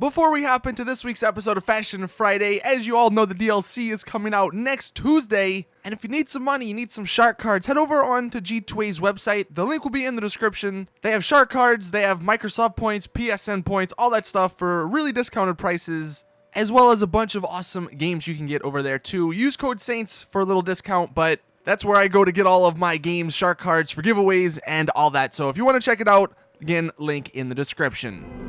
Before we hop into this week's episode of Fashion Friday, as you all know, the DLC is coming out next Tuesday. And if you need some money, you need some shark cards, head over on to G2A's website. The link will be in the description. They have shark cards, they have Microsoft points, PSN points, all that stuff for really discounted prices, as well as a bunch of awesome games you can get over there too. Use code Saints for a little discount, but that's where I go to get all of my games, shark cards for giveaways, and all that. So if you want to check it out, again, link in the description.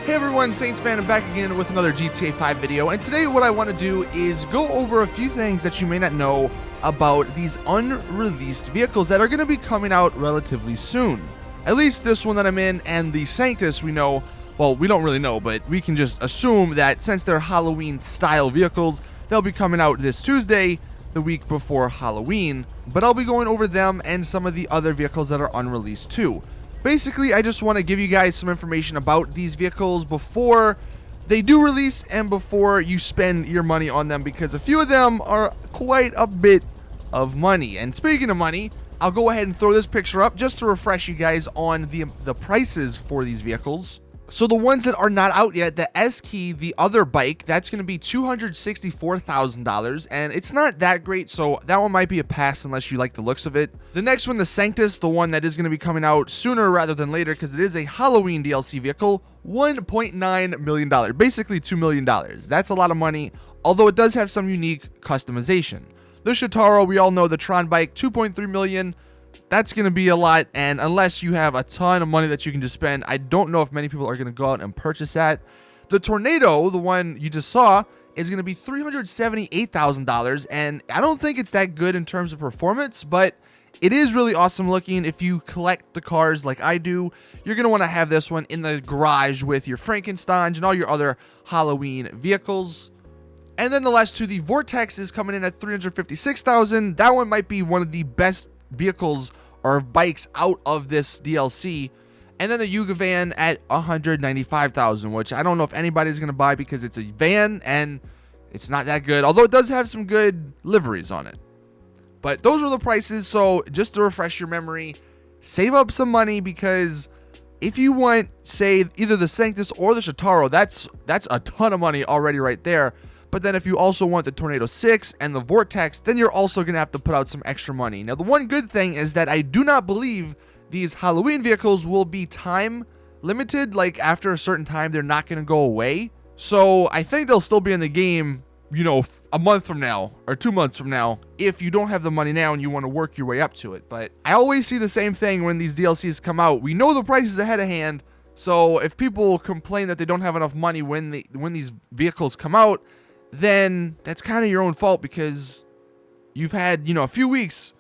Hey everyone, Saintsfan, I'm back again with another GTA 5 video, and today what I want to do is go over a few things that you may not know about these unreleased vehicles that are going to be coming out relatively soon. At least this one that I'm in and the Sanctus we know, well, we don't really know, but we can just assume that since they're Halloween style vehicles, they'll be coming out this Tuesday, the week before Halloween, but I'll be going over them and some of the other vehicles that are unreleased too. Basically, I just want to give you guys some information about these vehicles before they do release and before you spend your money on them, because a few of them are quite a bit of money. And speaking of money, I'll go ahead and throw this picture up just to refresh you guys on the prices for these vehicles. So the ones that are not out yet, the S-Key, the other bike, that's going to be $264,000, and it's not that great, so that one might be a pass unless you like the looks of it. The next one, the Sanctus, the one that is going to be coming out sooner rather than later because it is a Halloween DLC vehicle, $1.9 million, basically $2 million. That's a lot of money, although it does have some unique customization. The Shotaro, we all know the Tron bike, $2.3 million. That's going to be a lot, and unless you have a ton of money that you can just spend, I don't know if many people are going to go out and purchase that. The Tornado, the one you just saw, is going to be $378,000, and I don't think it's that good in terms of performance, but it is really awesome looking. If you collect the cars like I do, you're going to want to have this one in the garage with your Frankensteins and all your other Halloween vehicles. And then the last two, the Vortex is coming in at $356,000. That one might be one of the best vehicles or bikes out of this DLC. And then the Yuga van at $195,000, which I don't know if anybody's going to buy because it's a van and it's not that good, although it does have some good liveries on it. But those are the prices, so just to refresh your memory, save up some money, because if you want, say, either the Sanctus or the Shotaro, that's a ton of money already right there. But then if you also want the Tornado 6 and the Vortex, then you're also going to have to put out some extra money. Now, the one good thing is that I do not believe these Halloween vehicles will be time limited. Like, after a certain time, they're not going to go away. So I think they'll still be in the game, you know, a month from now or 2 months from now, if you don't have the money now and you want to work your way up to it. But I always see the same thing when these DLCs come out. We know the prices ahead of hand. So if people complain that they don't have enough money when these vehicles come out, then that's kind of your own fault, because you've had, you know, a few weeks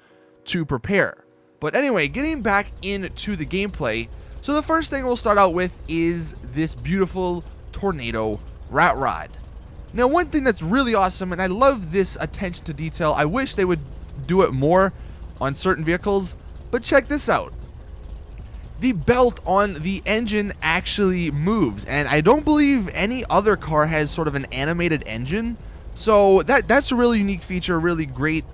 to prepare. But anyway, getting back into the gameplay. So the first thing we'll start out with is this beautiful Tornado Rat Rod. Now, one thing that's really awesome, and I love this attention to detail, I wish they would do it more on certain vehicles, but check this out. The belt on the engine actually moves, and I don't believe any other car has sort of an animated engine. So that's a really unique feature, a really great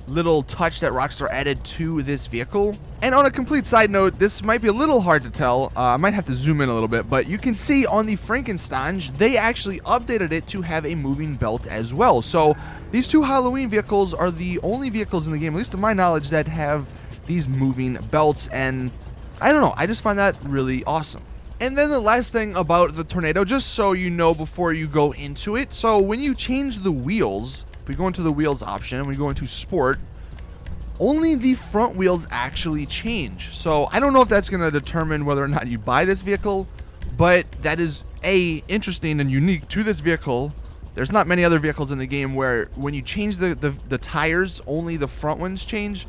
little touch that Rockstar added to this vehicle. And on a complete side note, this might be a little hard to tell. I might have to zoom in a little bit, but you can see on the Frankenstein, they actually updated it to have a moving belt as well. So these two Halloween vehicles are the only vehicles in the game, at least to my knowledge, that have these moving belts, and I don't know, I just find that really awesome. And then the last thing about the Tornado, just so you know before you go into it, so when you change the wheels, we go into the wheels option, we go into sport, only the front wheels actually change. So I don't know if that's going to determine whether or not you buy this vehicle, but that is interesting and unique to this vehicle. There's not many other vehicles in the game where when you change the tires, only the front ones change.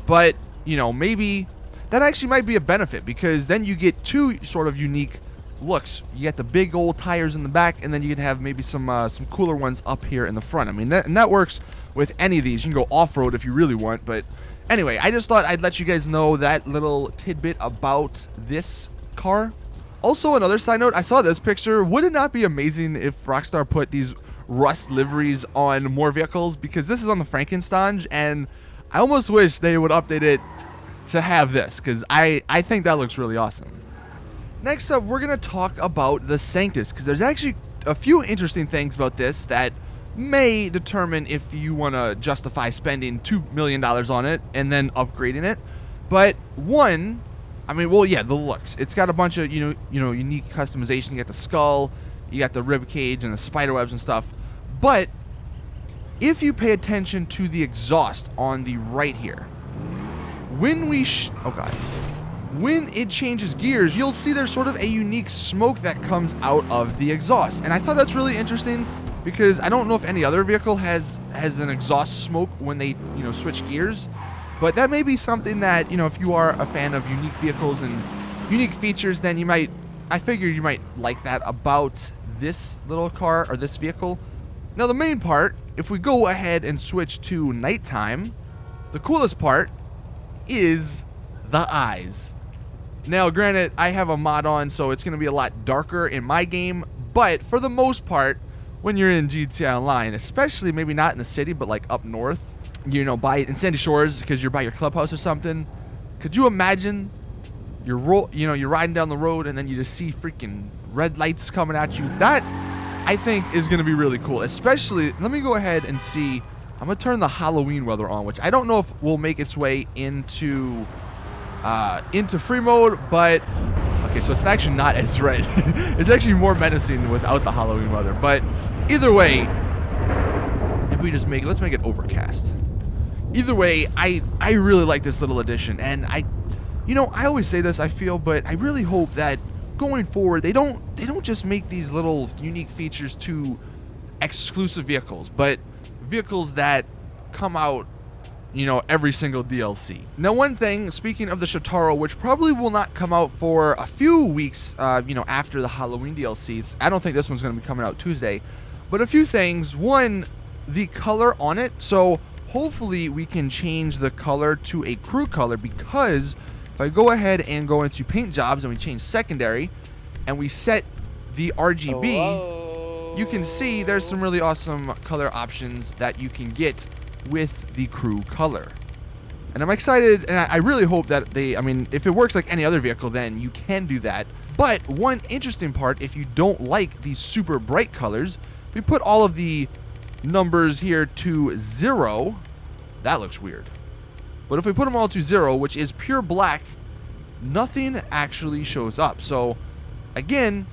But, you know, maybe that actually might be a benefit, because then you get two sort of unique looks. You get the big old tires in the back, and then you can have maybe some cooler ones up here in the front. I mean, that works with any of these. You can go off-road if you really want, but anyway, I just thought I'd let you guys know that little tidbit about this car. Also, another side note, I saw this picture. Would it not be amazing if Rockstar put these rust liveries on more vehicles? Because this is on the Frankenstein, and I almost wish they would update it to have this, because I think that looks really awesome. Next up, we're going to talk about the Sanctus, because there's actually a few interesting things about this that may determine if you want to justify spending $2 million on it and then upgrading it. But one, I mean, well, yeah, the looks. It's got a bunch of, unique customization. You got the skull, you got the rib cage and the spider webs and stuff. But if you pay attention to the exhaust on the right here, when it changes gears, you'll see there's sort of a unique smoke that comes out of the exhaust. And I thought that's really interesting because I don't know if any other vehicle has an exhaust smoke when they, switch gears. But that may be something that, if you are a fan of unique vehicles and unique features, then I figure you might like that about this little car or this vehicle. Now the main part, if we go ahead and switch to nighttime, the coolest part is the eyes. Now granted, I have a mod on, so it's going to be a lot darker in my game, but for the most part, when you're in GTA Online, especially maybe not in the city, but like up north, in Sandy Shores, because you're by your clubhouse or something, could you imagine you're riding down the road and then you just see freaking red lights coming at you? That, I think, is going to be really cool. Especially, let me go ahead and see. I'm going to turn the Halloween weather on, which I don't know if will make its way into free mode, but okay, so it's actually not as red. It's actually more menacing without the Halloween weather. But either way, if we just let's make it overcast. Either way, I really like this little addition, and I always say this, I feel, but I really hope that going forward they don't just make these little unique features to exclusive vehicles, but vehicles that come out every single DLC. Now one thing, speaking of the Shotaro, which probably will not come out for a few weeks after the Halloween DLCs, I don't think this one's going to be coming out Tuesday, but a few things. One, the color on it. So hopefully we can change the color to a crew color, because if I go ahead and go into paint jobs and we change secondary and we set the RGB, you can see there's some really awesome color options that you can get with the crew color. And I'm excited, and I really hope that if it works like any other vehicle, then you can do that. But one interesting part, if you don't like these super bright colors, we put all of the numbers here to 0. That looks weird. But if we put them all to 0, which is pure black, nothing actually shows up. So again,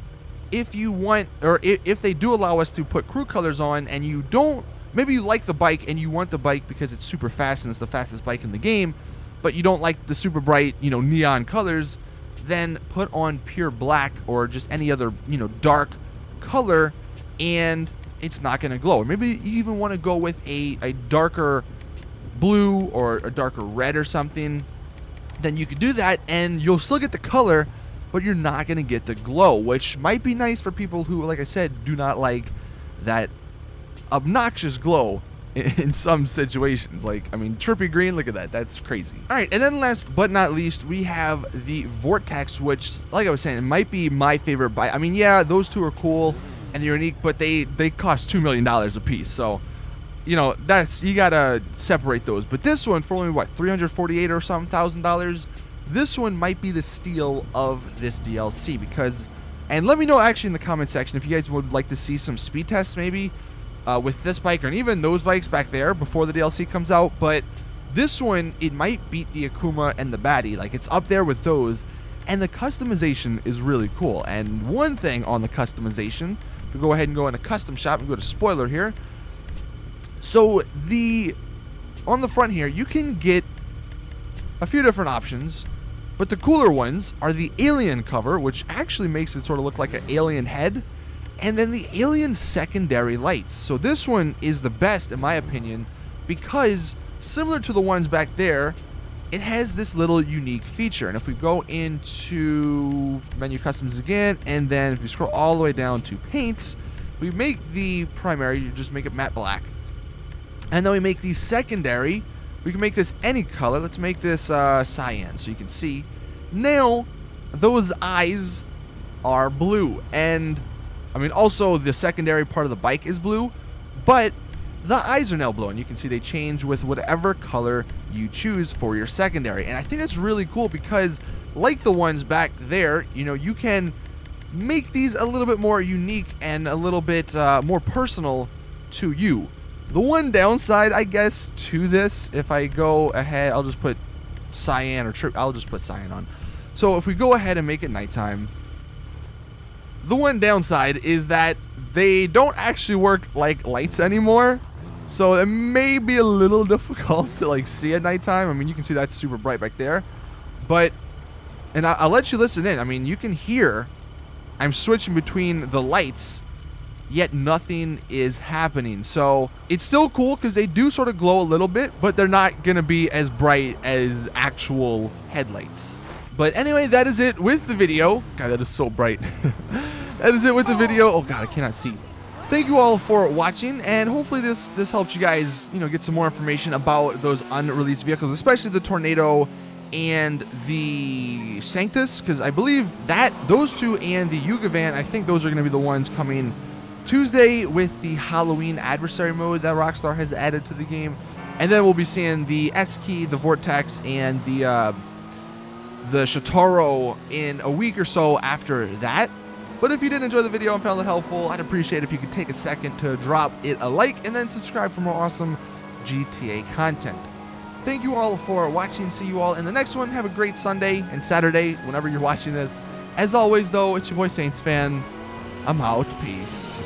if you want, or if they do allow us to put crew colors on, and you don't, maybe you like the bike and you want the bike because it's super fast and it's the fastest bike in the game, but you don't like the super bright, neon colors, then put on pure black or just any other, dark color, and it's not going to glow. Or maybe you even want to go with a darker blue or a darker red or something, then you could do that and you'll still get the color, but you're not going to get the glow, which might be nice for people who, like I said, do not like that obnoxious glow in some situations. Like, trippy green, look at that. That's crazy. All right, and then last but not least, we have the Vortex, which, like I was saying, it might be my favorite bike. Yeah, those two are cool and they're unique, but they cost $2 million a piece. So, you gotta separate those. But this one, for only, $348 or something $1,000, this one might be the steal of this DLC, because, and let me know actually in the comment section if you guys would like to see some speed tests maybe with this bike, or even those bikes back there before the DLC comes out. But this one, it might beat the Akuma and the Batty. Like, it's up there with those, and the customization is really cool. And one thing on the customization, we go ahead and go in a custom shop and go to spoiler here. So on the front here, you can get a few different options, but the cooler ones are the alien cover, which actually makes it sort of look like an alien head, and then the alien secondary lights. So this one is the best in my opinion, because similar to the ones back there, it has this little unique feature. And if we go into menu customs again, and then if we scroll all the way down to paints, we make the primary, you just make it matte black, and then we make the secondary, we can make this any color. Let's make this cyan, so you can see now those eyes are blue. And also the secondary part of the bike is blue, but the eyes are now blue, and you can see they change with whatever color you choose for your secondary. And I think that's really cool because, like the ones back there, you know, you can make these a little bit more unique and a little bit more personal to you. The one downside, I guess, to this, if I go ahead, I'll just put cyan or I'll just put cyan on. So if we go ahead and make it nighttime, the one downside is that they don't actually work like lights anymore. So it may be a little difficult to like see at nighttime. I mean, you can see that's super bright back there, but, and I'll let you listen in. I mean, you can hear I'm switching between the lights, yet nothing is happening. So it's still cool because they do sort of glow a little bit, but they're not going to be as bright as actual headlights. But anyway, that is it with the video. God, that is so bright. That is it with the video. Oh God, I cannot see. Thank you all for watching, and hopefully this helps you guys, you know, get some more information about those unreleased vehicles, especially the Tornado and the Sanctus, because I believe that those two and the Yuga van, I think those are going to be the ones coming Tuesday with the Halloween adversary mode that Rockstar has added to the game. And then we'll be seeing the S-Key, the Vortex, and the Shotaro in a week or so after that. But if you did enjoy the video and found it helpful, I'd appreciate if you could take a second to drop it a like and then subscribe for more awesome GTA content. Thank you all for watching. See you all in the next one. Have a great Sunday and Saturday whenever you're watching this. As always, though, it's your boy Saintsfan. I'm out. Peace.